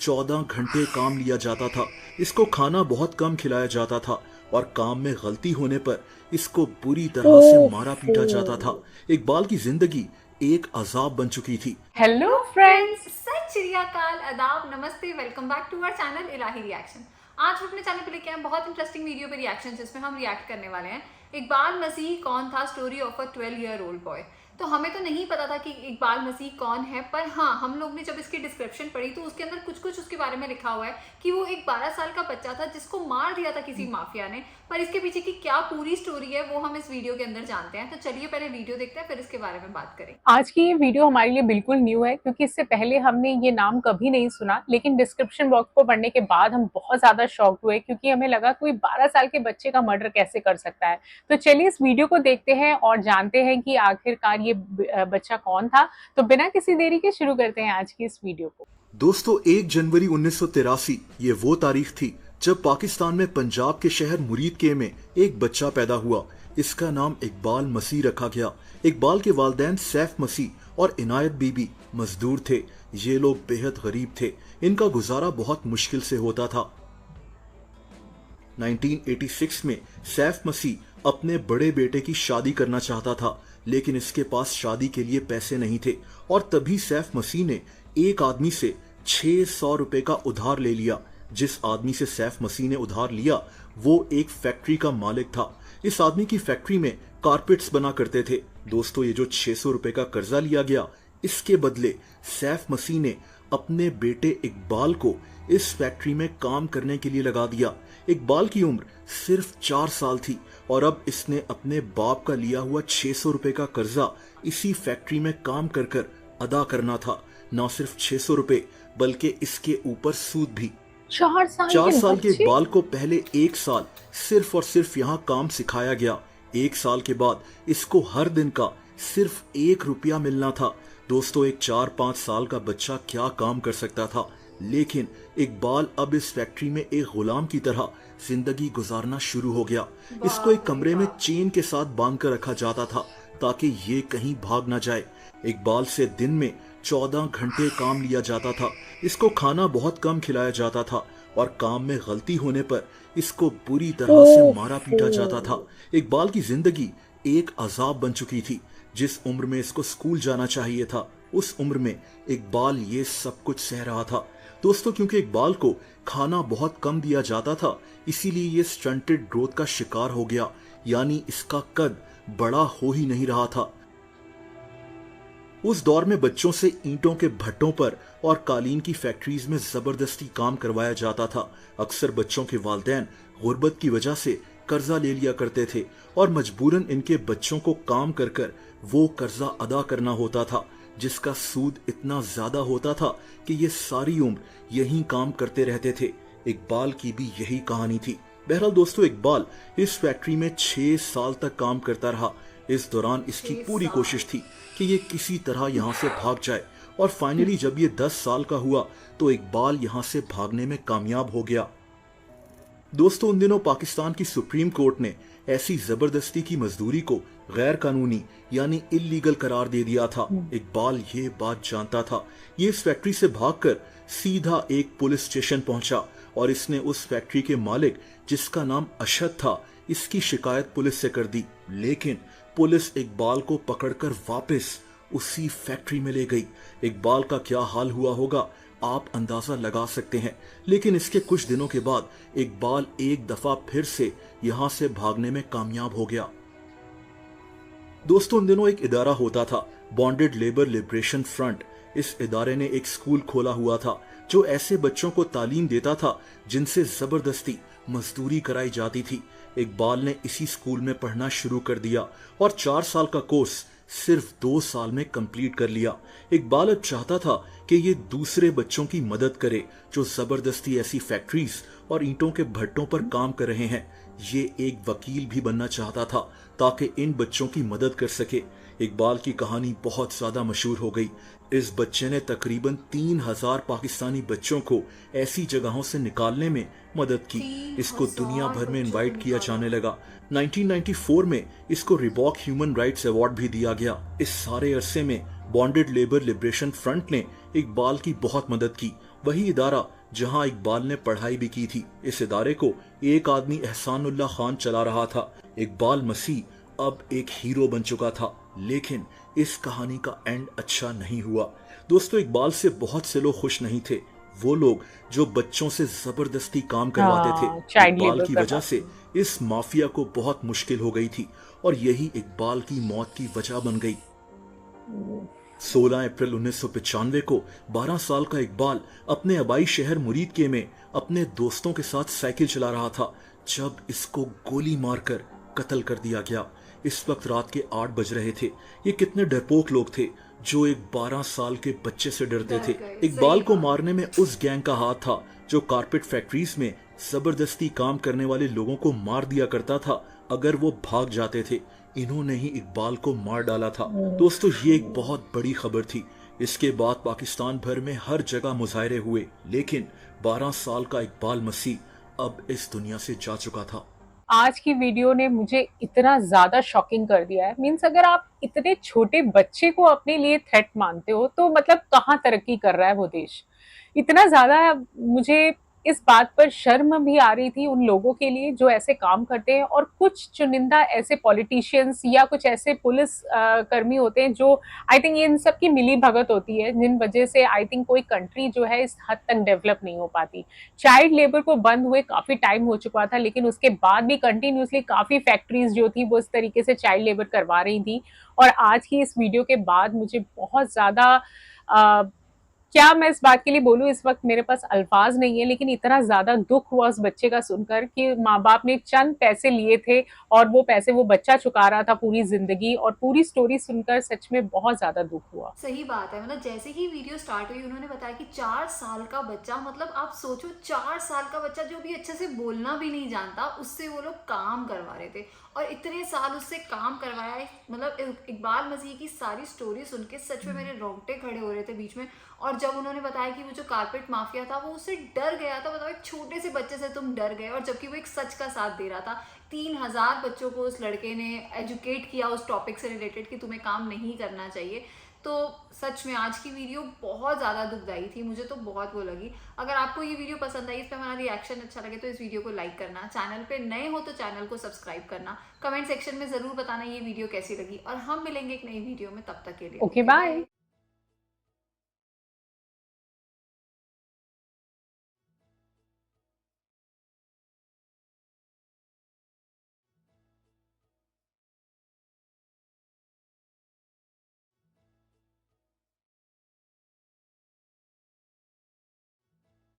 14 घंटे काम लिया जाता था। इसको खाना बहुत कम खिलाया जाता था और काम में गलती होने पर इसको बुरी तरह से मारा पीटा जाता था। इकबाल की जिंदगी एक अजाब बन चुकी थी। हेलो फ्रेंड्स, सत श्री अकाल, आदाब, नमस्ते, welcome back to our channel Ilahi reaction. आज हम अपने चैनल पे लेके आए बहुत इंटरेस्टिंग वीडियो पे रिएक्शन, जिसमें हम रिएक्ट करने वाले हैं इकबाल मसीह कौन था, story of a 12-year old boy. तो हमें तो नहीं पता था कि इकबाल मसीह कौन है, पर हाँ, हम लोग ने जब इसकी डिस्क्रिप्शन पढ़ी तो उसके अंदर कुछ कुछ उसके बारे में लिखा हुआ है कि वो एक 12 साल का बच्चा था जिसको मार दिया था किसी माफिया ने। पर इसके पीछे की क्या पूरी स्टोरी है वो हम इस वीडियो के अंदर जानते हैं। तो चलिए पहले वीडियो देखते हैं, फिर इसके बारे में बात करें। आज की ये वीडियो हमारे लिए बिल्कुल न्यू है क्योंकि इससे पहले हमने ये नाम कभी नहीं सुना, लेकिन डिस्क्रिप्शन बॉक्स को पढ़ने के बाद हम बहुत ज्यादा शॉक्ड हुए क्योंकि हमें लगा कोई 12 साल के बच्चे का मर्डर कैसे कर सकता है। तो चलिए इस वीडियो को देखते हैं और जानते हैं कि आखिरकार ये बच्चा कौन था। तो बिना किसी देरी के शुरू करते हैं आज की इस वीडियो को। दोस्तों, 1 जनवरी 1983 ये वो तारीख थी जब पाकिस्तान में पंजाब के शहर मुरीद के में एक बच्चा पैदा हुआ। इसका नाम इकबाल मसीह रखा गया। इकबाल के वालिदैन सैफ मसीह और इनायत बीबी मजदूर थे। ये लोग बेहद गरीब थे। इनका गुजारा बहुत मुश्किल से होता था। 1986 में सैफ मसीह अपने बड़े बेटे की शादी करना चाहता था, लेकिन इसके पास शादी के लिए पैसे नहीं थे और तभी सैफ मसीह ने एक आदमी से 600 रुपए का उधार ले लिया। जिस आदमी से सैफ मसीह ने उधार लिया वो एक फैक्ट्री का मालिक था। इस आदमी की फैक्ट्री में कारपेट्स बना करते थे। दोस्तों, ये जो 600 रुपए का कर्जा लिया गया, इसके बदले सैफ मसीह ने अपने बेटे इकबाल को इस फैक्ट्री में काम करने के लिए लगा दिया। इकबाल की उम्र सिर्फ 4 साल थी और अब इसने अपने बाप का लिया हुआ 600 रुपए का कर्जा इसी फैक्ट्री में काम कर कर अदा करना था। न सिर्फ 600 रुपए बल्कि इसके ऊपर सूद भी। 4 साल के इकबाल को पहले 1 साल सिर्फ और सिर्फ यहाँ काम सिखाया गया। 1 साल के बाद इसको हर दिन का सिर्फ 1 रुपया मिलना था। दोस्तों, एक 4-5 साल का बच्चा क्या काम कर सकता था, लेकिन इकबाल अब इस फैक्ट्री में एक गुलाम की तरह जिंदगी गुजारना शुरू हो गया। इसको एक कमरे में चेन के साथ बांध कर रखा जाता था ताकि ये कहीं भाग ना जाए। इकबाल से दिन में 14 घंटे काम लिया जाता था। इसको खाना बहुत कम खिलाया जाता था और काम में गलती होने पर इसको बुरी तरह से मारा पीटा जाता था। इकबाल की जिंदगी एक अजाब बन चुकी थी। जिस उम्र में इसको स्कूल जाना चाहिए था, उस उम्र में इकबाल ये सब कुछ सह रहा था। दोस्तों, क्योंकि इकबाल को खाना बहुत कम दिया जाता था, इसीलिए ये स्टंटेड ग्रोथ का शिकार हो गया, यानी इसका कद बड़ा हो ही नहीं रहा था। उस दौर में बच्चों से ईंटों के भट्टों पर और कालीन की फैक्ट्रीज में जबरदस्ती काम करवाया जाता था। अक्सर बच्चों के वालिदैन गुर्बत की वजह से कर्जा ले लिया करते थे और मजबूरन इनके बच्चों को काम कर कर वो कर्जा अदा करना होता था, जिसका सूद इतना ज्यादा होता था कि ये सारी उम्र यहीं काम करते रहते थे। इकबाल की भी यही कहानी थी। बहरहाल दोस्तों, इकबाल इस फैक्ट्री में 6 साल तक काम करता रहा। इस दौरान इसकी पूरी कोशिश थी कि ये किसी तरह यहाँ से भाग जाए और फाइनली जब ये 10 साल का हुआ तो इकबाल यहाँ से भागने में कामयाब हो गया। दोस्तों, उन दिनों पाकिस्तान की सुप्रीम कोर्ट ने ऐसी जबरदस्ती की मजदूरी को गैर कानूनी यानी इल्लीगल करार दे दिया था। इकबाल ये बात जानता था। ये इस फैक्ट्री से भागकर सीधा एक पुलिस स्टेशन पहुंचा और इसने उस फैक्ट्री के मालिक, जिसका नाम अशद था, इसकी शिकायत पुलिस से कर दी। लेकिन पुलिस इकबाल को पकड़कर वापस उसी फैक्ट्री में ले गई। इकबाल का क्या हाल हुआ होगा आप अंदाजा लगा सकते हैं। लेकिन इसके कुछ दिनों के बाद इकबाल एक दफा फिर से यहां से भागने में कामयाब हो गया। दोस्तों, उन दिनों एक इदारा होता था, बॉन्डेड लेबर लिबरेशन फ्रंट। इस इदारे ने एक स्कूल खोला हुआ था जो ऐसे बच्चों को तालीम देता था जिनसे जबरदस्ती मजदूरी कराई जाती थी। इकबाल ने इसी स्कूल में पढ़ना शुरू कर दिया और 4 साल का कोर्स सिर्फ 2 साल में कंप्लीट कर लिया। इकबाल अब चाहता था कि ये दूसरे बच्चों की मदद करे जो जबरदस्ती ऐसी फैक्ट्रीज और ईंटों के भट्टों पर काम कर रहे हैं। ये एक वकील भी बनना चाहता था ताकि इन बच्चों की मदद कर सके। इकबाल की कहानी बहुत ज्यादा मशहूर हो गई। इस बच्चे ने तकरीबन 3000 पाकिस्तानी बच्चों को ऐसी जगहों से निकालने में मदद की। इसको दुनिया भर में इनवाइट किया जाने लगा। 1994 में इसको रिबॉक ह्यूमन राइट्स अवार्ड भी दिया गया। इस सारे अरसे में बॉन्डेड लेबर लिबरेशन फ्रंट ने इकबाल की बहुत मदद की वही इदारा जहां इकबाल ने पढ़ाई भी की थी। इस इदारे को एक आदमी एहसानुल्लाह खान चला रहा था। इकबाल मसीह अब एक हीरो बन चुका था, लेकिन इस कहानी का एंड अच्छा नहीं हुआ। दोस्तों, इकबाल से बहुत से लोग खुश नहीं थे। वो लोग जो बच्चों से जबरदस्ती काम करवाते थे। चाइल्ड इकबाल लेबर की करवाते वजह से इस माफिया को बहुत मुश्किल हो गई थी और यही इकबाल की मौत की वजह बन गई। 16 अप्रैल 1995 को 12 साल का इकबाल अपने आबाई शहर मुरीदके में अपने दोस्तों के साथ साइकिल चला रहा था जब इसको गोली मारकर कत्ल कर दिया गया। इस वक्त रात के 8 बज रहे थे। ये कितने डरपोक लोग थे जो एक 12 साल के बच्चे से डरते थे। इकबाल को मारने में उस गैंग का हाथ था जो कारपेट फैक्ट्रीज में जबरदस्ती काम करने वाले लोगों को मार दिया करता था अगर वो भाग जाते थे। इन्होंने ही इकबाल को मार डाला था। दोस्तों, ये एक बहुत बड़ी खबर थी। इसके बाद पाकिस्तान भर में हर जगह मुजाहरे हुए, लेकिन 12 साल का इकबाल मसीह अब इस दुनिया से जा चुका था। आज की वीडियो ने मुझे इतना ज्यादा शॉकिंग कर दिया है। मीन्स अगर आप इतने छोटे बच्चे को अपने लिए थ्रेट मानते हो तो मतलब कहाँ तरक्की कर रहा है वो देश। इतना ज्यादा मुझे इस बात पर शर्म भी आ रही थी उन लोगों के लिए जो ऐसे काम करते हैं, और कुछ चुनिंदा ऐसे पॉलिटिशियंस या कुछ ऐसे पुलिस कर्मी होते हैं जो आई थिंक इन सब की मिली भगत होती है, जिन वजह से आई थिंक कोई कंट्री जो है इस हद तक डेवलप नहीं हो पाती। चाइल्ड लेबर को बंद हुए काफी टाइम हो चुका था, लेकिन उसके बाद भी कंटिन्यूसली काफी फैक्ट्रीज जो थी वो इस तरीके से चाइल्ड लेबर करवा रही थी। और आज की इस वीडियो के बाद मुझे बहुत ज्यादा क्या मैं इस बात के लिए बोलूं, इस वक्त मेरे पास अल्फाज नहीं है, लेकिन इतना ज्यादा दुख हुआ उस बच्चे का सुनकर कि माँ बाप ने चंद पैसे लिए थे और वो पैसे वो बच्चा चुका रहा था पूरी जिंदगी। और पूरी स्टोरी सुनकर सच में बहुत ज्यादा दुख हुआ। सही बात है। मतलब जैसे ही वीडियो स्टार्ट हुई उन्होंने बताया कि 4 साल का बच्चा, मतलब आप सोचो 4 साल का बच्चा जो भी अच्छे से बोलना भी नहीं जानता, उससे वो लोग काम करवा रहे थे और इतने साल उससे काम करवाया है। मतलब इकबाल मसीह की सारी स्टोरी सुन के सच में मेरे रोंगटे खड़े हो रहे थे बीच में। और जब उन्होंने बताया कि वो जो कारपेट माफिया था वो उससे डर गया था। बताओ, एक छोटे से बच्चे से तुम डर गए, और जबकि वो एक सच का साथ दे रहा था। 3000 बच्चों को उस लड़के ने एजुकेट किया उस टॉपिक से रिलेटेड कि तुम्हें काम नहीं करना चाहिए। तो सच में आज की वीडियो बहुत ज़्यादा दुखदाई थी, मुझे तो बहुत वो लगी। अगर आपको ये वीडियो पसंद आई, इस पर हमारा रिएक्शन अच्छा लगे तो इस वीडियो को लाइक करना, चैनल पे नए हो तो चैनल को सब्सक्राइब करना, कमेंट सेक्शन में ज़रूर बताना ये वीडियो कैसी लगी, और हम मिलेंगे एक नई वीडियो में। तब तक के लिए ओके, बाय।